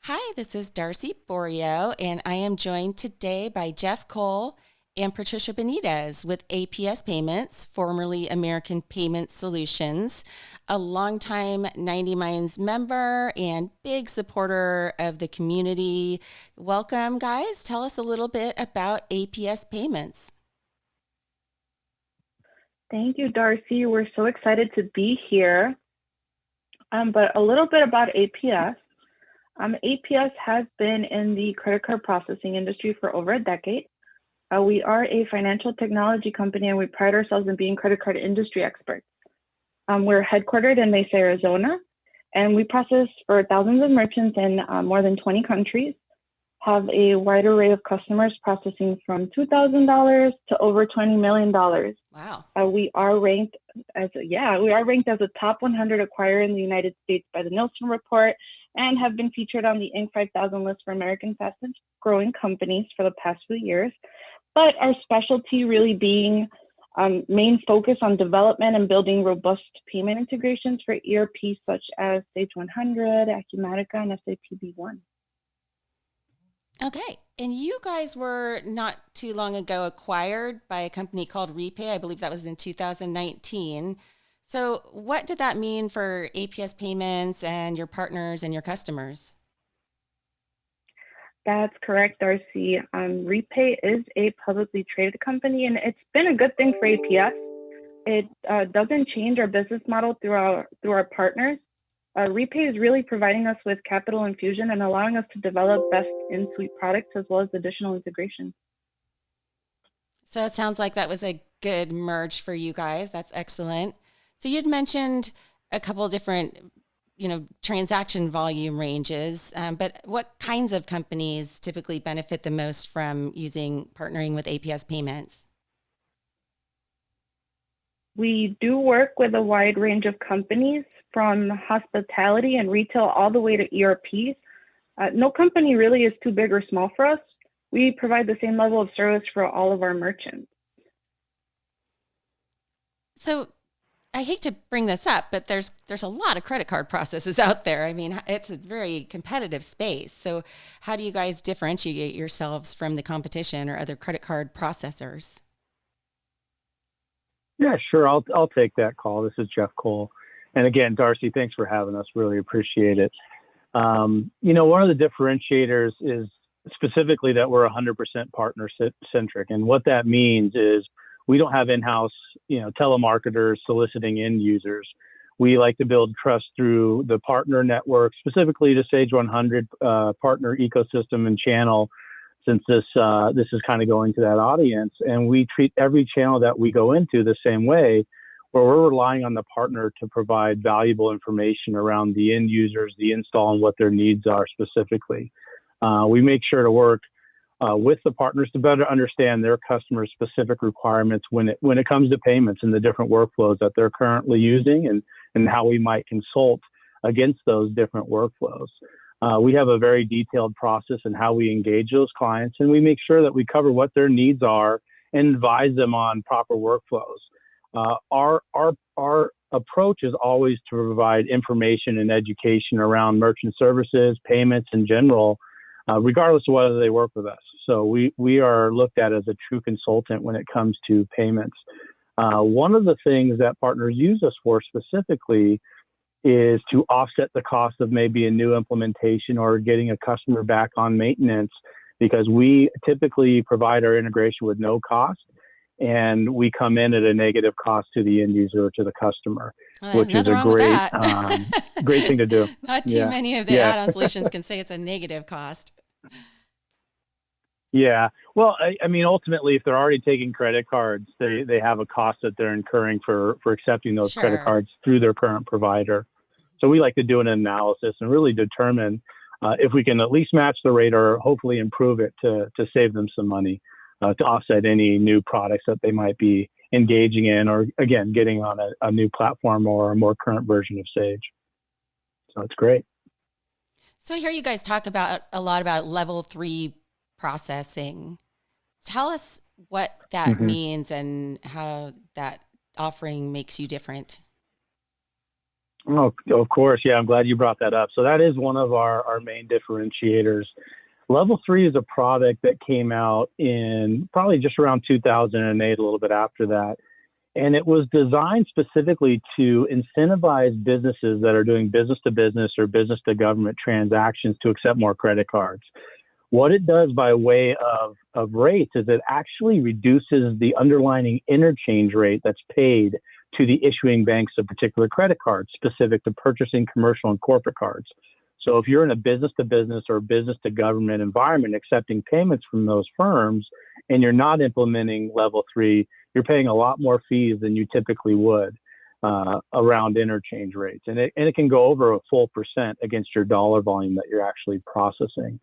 Hi, this is Darcy Borio, and I am joined today by Jeff Cole and Patricia Benitez with APS Payments, formerly American Payment Solutions, a longtime 90 Minds member and big supporter of the community. Welcome, guys. Tell us a little bit about APS Payments. Thank you, Darcy. We're so excited to be here. But a little bit about APS. APS has been in the credit card processing industry for over a decade. We are a financial technology company and we pride ourselves in being credit card industry experts. We're headquartered in Mesa, Arizona, and we process for thousands of merchants in more than 20 countries, have a wide array of customers processing from $2,000 to over $20 million. Wow. We are ranked as a top 100 acquirer in the United States by the Nielsen report and have been featured on the Inc. 5000 list for American fastest growing companies for the past few years. But our specialty really being main focus on development and building robust payment integrations for ERPs such as Sage 100, Acumatica, and SAP B1. Okay. And you guys were not too long ago acquired by a company called Repay. I believe that was in 2019. So, what did that mean for APS Payments and your partners and your customers? That's correct, Darcy. Repay is a publicly traded company, and it's been a good thing for APS. It doesn't change our business model through our partners. Repay is really providing us with capital infusion and allowing us to develop best in-suite products as well as additional integration. So, it sounds like that was a good merge for you guys. That's excellent. So, you'd mentioned a couple of different transaction volume ranges, but what kinds of companies typically benefit the most from partnering with APS Payments? We do work with a wide range of companies from hospitality and retail all the way to ERPs. No company really is too big or small for us. We provide the same level of service for all of our merchants. So I hate to bring this up, but there's a lot of credit card processes out there. I mean, it's a very competitive space. So how do you guys differentiate yourselves from the competition or other credit card processors? Yeah, sure. I'll take that call. This is Jeff Cole. And again, Darcy, thanks for having us. Really appreciate it. One of the differentiators is specifically that we're 100% partner centric. And what that means is we don't have in-house, telemarketers soliciting end users. We like to build trust through the partner network, specifically the Sage 100 partner ecosystem and channel, since this is kind of going to that audience. And we treat every channel that we go into the same way, where we're relying on the partner to provide valuable information around the end users, the install, and what their needs are specifically. We make sure to work with the partners to better understand their customers' specific requirements when it comes to payments and the different workflows that they're currently using and how we might consult against those different workflows. We have a very detailed process in how we engage those clients, and we make sure that we cover what their needs are and advise them on proper workflows. Our approach is always to provide information and education around merchant services, payments in general, regardless of whether they work with us. So we are looked at as a true consultant when it comes to payments. One of the things that partners use us for specifically is to offset the cost of maybe a new implementation or getting a customer back on maintenance, because we typically provide our integration with no cost, and we come in at a negative cost to the end user or to the customer, which is a great thing to do. Not too many of the add-on solutions can say it's a negative cost. Yeah. Well, I mean, ultimately, if they're already taking credit cards, they have a cost that they're incurring for accepting those credit cards through their current provider. So we like to do an analysis and really determine if we can at least match the rate or hopefully improve it to save them some money, to offset any new products that they might be engaging in, or again, getting on a new platform or a more current version of Sage. So it's great. So I hear you guys talk a lot about level 3 processing. Tell us what that means and how that offering makes you different. Oh, of course. Yeah, I'm glad you brought that up. So that is one of our main differentiators. Level 3 is a product that came out in probably just around 2008, a little bit after that. And it was designed specifically to incentivize businesses that are doing business to business or business to government transactions to accept more credit cards. What it does by way of rates is it actually reduces the underlying interchange rate that's paid to the issuing banks of particular credit cards specific to purchasing commercial and corporate cards. So if you're in a business to business or business to government environment accepting payments from those firms and you're not implementing level 3, you're paying a lot more fees than you typically would around interchange rates. And it can go over a full percent against your dollar volume that you're actually processing.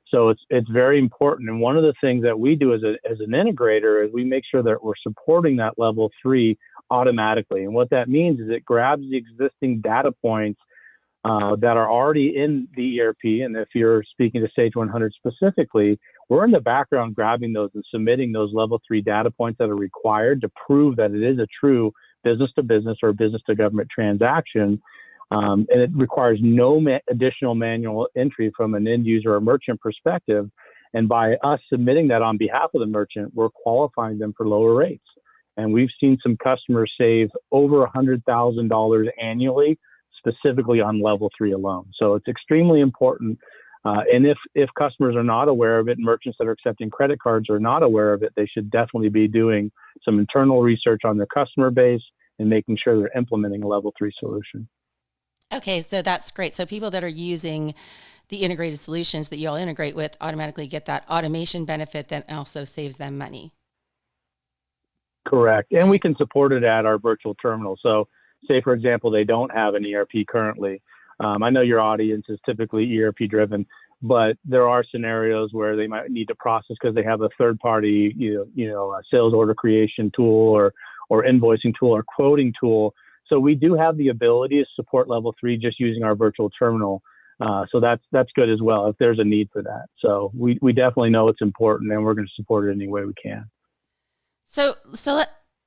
So it's very important. And one of the things that we do as an integrator is we make sure that we're supporting that level 3 automatically. And what that means is it grabs the existing data points that are already in the ERP. And if you're speaking to Sage 100 specifically, we're in the background grabbing those and submitting those level 3 data points that are required to prove that it is a true business to business or business to government transaction. And it requires no additional manual entry from an end user or merchant perspective. And by us submitting that on behalf of the merchant, we're qualifying them for lower rates. And we've seen some customers save over $100,000 annually, specifically on level 3 alone. So it's extremely important. And if customers are not aware of it, merchants that are accepting credit cards are not aware of it, they should definitely be doing some internal research on their customer base and making sure they're implementing a level 3 solution. Okay, so that's great. So people that are using the integrated solutions that you all integrate with automatically get that automation benefit that also saves them money. Correct. And we can support it at our virtual terminal. So say, for example, they don't have an ERP currently. I know your audience is typically ERP driven, but there are scenarios where they might need to process because they have a third party, a sales order creation tool or invoicing tool or quoting tool. So we do have the ability to support level 3 just using our virtual terminal. So that's good as well if there's a need for that. So we definitely know it's important and we're going to support it any way we can. So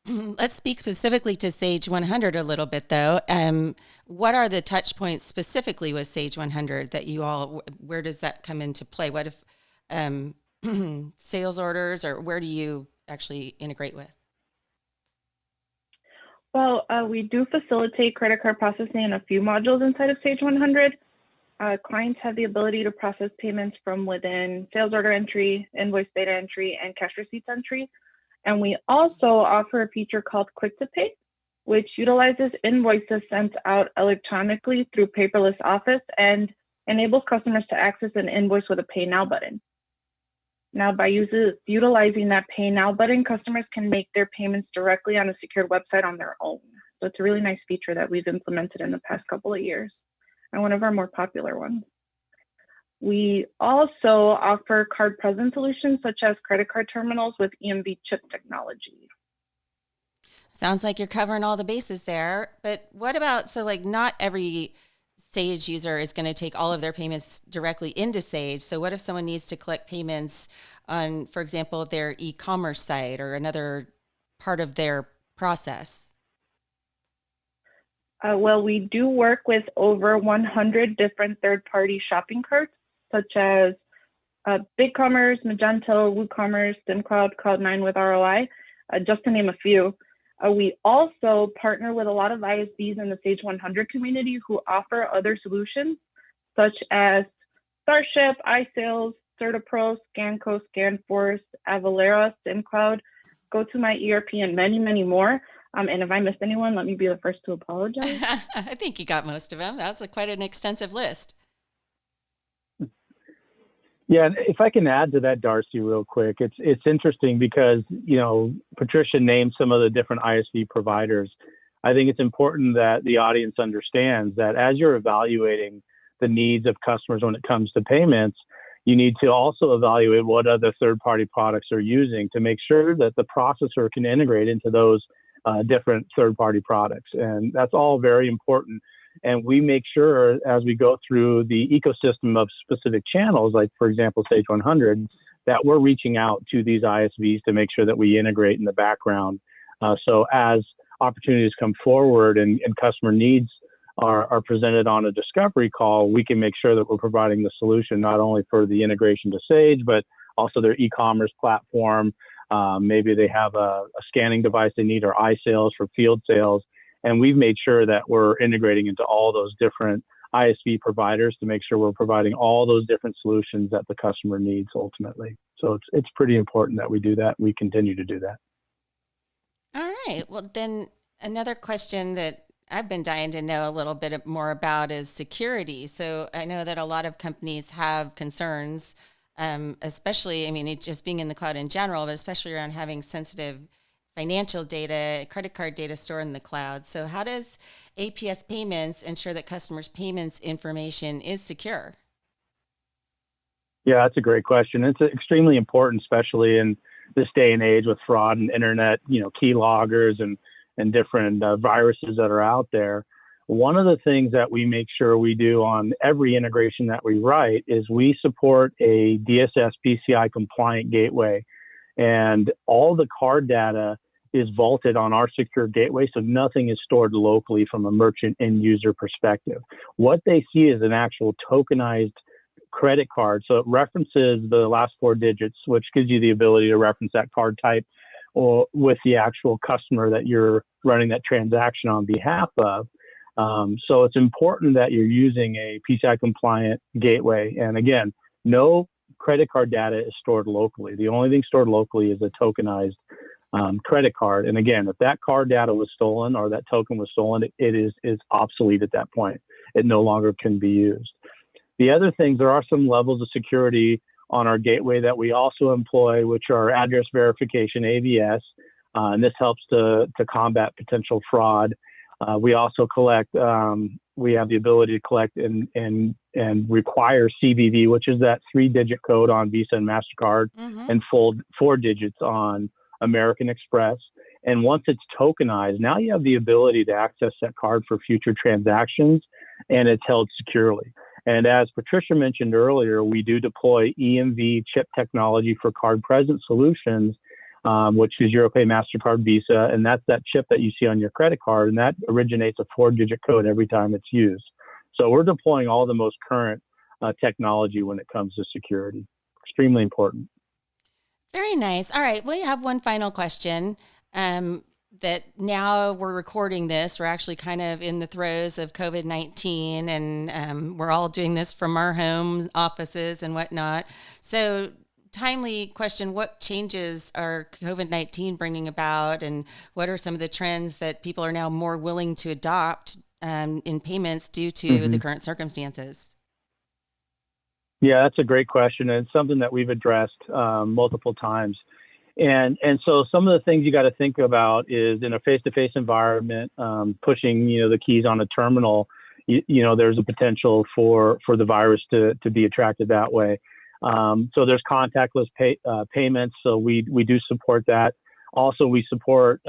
let's speak specifically to Sage 100 a little bit though. What are the touch points specifically with Sage 100 that you all, where does that come into play? What if sales orders, or where do you actually integrate with? Well, we do facilitate credit card processing in a few modules inside of Sage 100. Clients have the ability to process payments from within sales order entry, invoice data entry, and cash receipts entry. And we also offer a feature called Quick to Pay, which utilizes invoices sent out electronically through paperless office and enables customers to access an invoice with a Pay Now button. Now, by utilizing that Pay Now button, customers can make their payments directly on a secured website on their own. So it's a really nice feature that we've implemented in the past couple of years, and one of our more popular ones. We also offer card present solutions such as credit card terminals with EMV chip technology. Sounds like you're covering all the bases there. But what about, so like not every Sage user is going to take all of their payments directly into Sage. So what if someone needs to collect payments on, for example, their e-commerce site or another part of their process? Well, we do work with over 100 different third-party shopping carts, such as BigCommerce, Magento, WooCommerce, StimCloud, Cloud9 with ROI, just to name a few. We also partner with a lot of ISVs in the Sage 100 community who offer other solutions, such as Starship, iSales, CertaPro, Scanco, ScanForce, Avalara, StimCloud, GoToMyERP, and many, many more. And if I missed anyone, let me be the first to apologize. I think you got most of them. That was quite an extensive list. Yeah, if I can add to that, Darcy, real quick, it's interesting because, Patricia named some of the different ISV providers. I think it's important that the audience understands that as you're evaluating the needs of customers when it comes to payments, you need to also evaluate what other third-party products are using to make sure that the processor can integrate into those different third-party products. And that's all very important. And we make sure as we go through the ecosystem of specific channels, like, for example, Sage 100, that we're reaching out to these ISVs to make sure that we integrate in the background. So as opportunities come forward and customer needs are presented on a discovery call, we can make sure that we're providing the solution not only for the integration to Sage, but also their e-commerce platform. Maybe they have a scanning device they need, or iSales for field sales. And we've made sure that we're integrating into all those different ISV providers to make sure we're providing all those different solutions that the customer needs ultimately. So it's pretty important that we do that. We continue to do that. All right. Well, then another question that I've been dying to know a little bit more about is security. So I know that a lot of companies have concerns, especially, I mean, it just being in the cloud in general, but especially around having sensitive financial data, credit card data stored in the cloud. So how does APS Payments ensure that customers' payments information is secure? Yeah, that's a great question. It's extremely important, especially in this day and age with fraud and internet, key loggers and different viruses that are out there. One of the things that we make sure we do on every integration that we write is we support a DSS PCI compliant gateway, and all the card data is vaulted on our secure gateway, so nothing is stored locally from a merchant end user perspective. What they see is an actual tokenized credit card. So it references the last four digits, which gives you the ability to reference that card type or with the actual customer that you're running that transaction on behalf of. So it's important that you're using a PCI compliant gateway. And again, no credit card data is stored locally. The only thing stored locally is a tokenized credit card. And again, if that card data was stolen or that token was stolen, it is obsolete at that point. It no longer can be used. The other things, there are some levels of security on our gateway that we also employ, which are address verification, AVS, and this helps to combat potential fraud. We also collect, we have the ability to collect and require CVV, which is that 3-digit code on Visa and MasterCard, and full 4 digits on American Express. And once it's tokenized, now you have the ability to access that card for future transactions, and it's held securely. And as Patricia mentioned earlier, we do deploy EMV chip technology for card present solutions, which is Europay, MasterCard, Visa, and that's that chip that you see on your credit card, and that originates a 4-digit code every time it's used. So we're deploying all the most current technology when it comes to security. Extremely important. Very nice. All right. We have one final question. That now we're recording this. We're actually kind of in the throes of COVID-19, and we're all doing this from our home offices and whatnot. So, timely question, what changes are COVID-19 bringing about, and what are some of the trends that people are now more willing to adopt in payments due to the current circumstances? Yeah, that's a great question, and it's something that we've addressed multiple times. And so some of the things you got to think about is in a face-to-face environment, pushing the keys on a terminal, there's a potential for the virus to be attracted that way. So there's contactless payments, so we do support that. Also, we support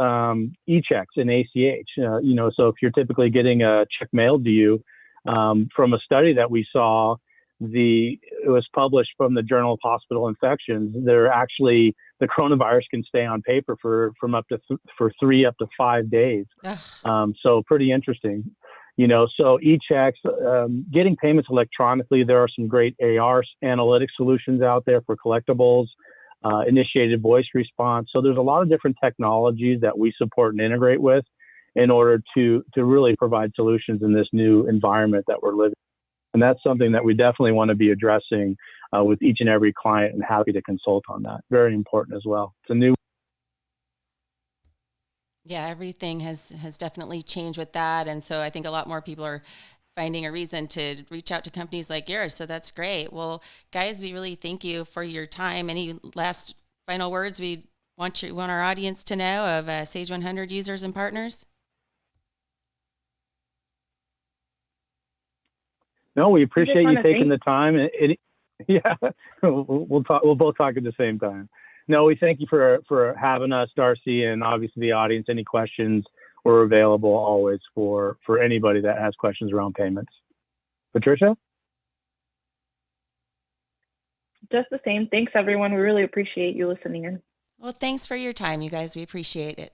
e-checks and ACH. So if you're typically getting a check mailed to you, from a study that we saw, it was published from the Journal of Hospital Infections. The coronavirus can stay on paper for 3 up to 5 days. So pretty interesting. So e-checks, getting payments electronically. There are some great AR analytic solutions out there for collectibles, initiated voice response. So there's a lot of different technologies that we support and integrate with in order to really provide solutions in this new environment that we're living. And that's something that we definitely want to be addressing with each and every client, and happy to consult on that. Very important as well. It's a new. Yeah, everything has definitely changed with that. And so I think a lot more people are finding a reason to reach out to companies like yours. So that's great. Well, guys, we really thank you for your time. Any last final words we want our audience to know of Sage 100 users and partners? No, we appreciate you taking the time. Yeah, we'll talk. We'll both talk at the same time. No, we thank you for having us, Darcy, and obviously the audience. Any questions, we're available always for anybody that has questions around payments. Patricia? Just the same. Thanks, everyone. We really appreciate you listening in. Well, thanks for your time, you guys. We appreciate it.